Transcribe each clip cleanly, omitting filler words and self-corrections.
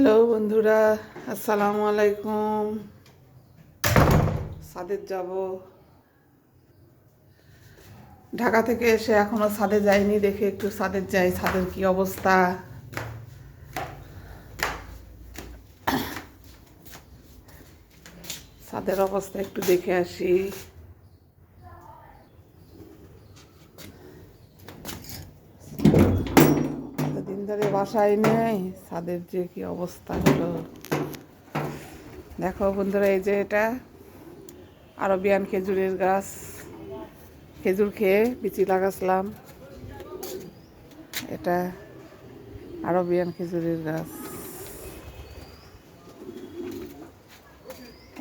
Hello বন্ধুরা, আসসালামু আলাইকুম। ছাদে যাব। ঢাকা থেকে এসে এখনো ছাদে যাইনি, দেখে একটু ছাদে যাই, ছাদের কি অবস্থা। ছাদের অবস্থা একটু দেখে আসি। এতদিন ধরে বাসায় নেই, ছাদের যে কি অবস্থা হলো দেখো বন্ধুরা। এই যে এটা আরবিয়ান খেজুরের গাছ, খেজুর খেয়ে বিচি লাগাছিলাম। এটা আরবিয়ান খেজুরের গাছ।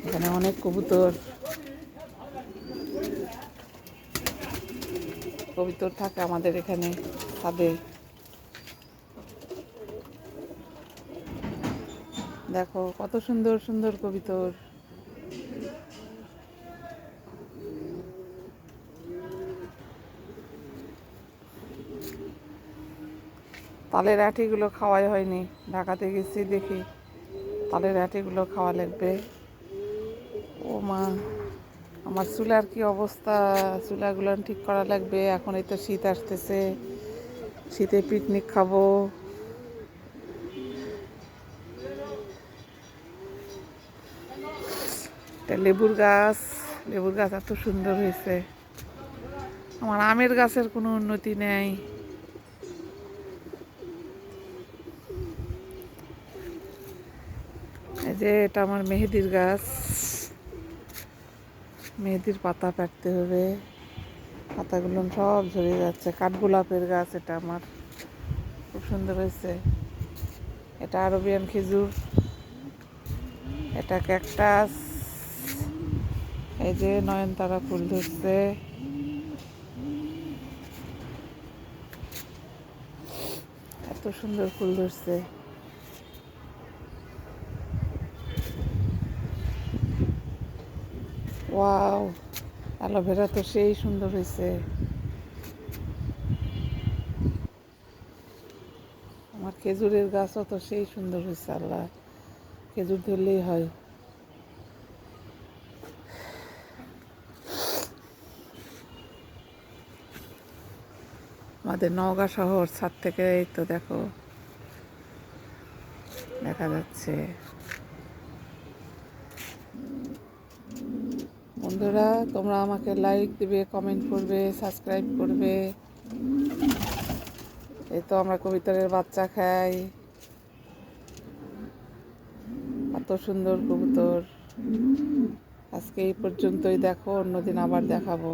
এখানে অনেক কবুতর থাকে আমাদের এখানে ছাদে। দেখো কত সুন্দর সুন্দর কবুতর। তালের আটিগুলো খাওয়াই হয়নি, ঢাকাতে গেছি দেখি তালের আটিগুলো খাওয়া লাগবে। ও মা, আমার চুলার কি অবস্থা, চুলাগুলো ঠিক করা লাগবে। এখন এই তো শীত আসতেছে, শীতে পিকনিক খাবো। লেবুর গাছ, লেবুর গাছ এত সুন্দর হয়েছে। আমার আমের গাছের কোনো উন্নতি নেই। এই যে এটা আমার মেহেদির গাছ, মেহেদির পাতা কাটতে হবে, পাতাগুলো সব ঝরে যাচ্ছে। কাঠগোলাপের গাছ এটা আমার, খুব সুন্দর হয়েছে। এটা আরবিয়ান খেজুর, এটা ক্যাকটাস। এই যে নয়নতারা ফুল ধরছে। এত সুন্দর ফুল ধরছে। ওয়াও, অ্যালোভেরা তো সেই সুন্দর হয়েছে। আমার খেজুরের গাছও তো সেই সুন্দর হয়েছে। আল্লাহ, খেজুর ধরলেই হয়। আমাদের নওগাঁ শহর ছাদ থেকে এই তো দেখো দেখা যাচ্ছে। বন্ধুরা, তোমরা আমাকে লাইক দিবে, কমেন্ট করবে, সাবস্ক্রাইব করবে। এই তো আমরা কবুতরের বাচ্চা খাই। এত সুন্দর কবুতর। আজকে এই পর্যন্তই, দেখো অন্যদিন আবার দেখাবো।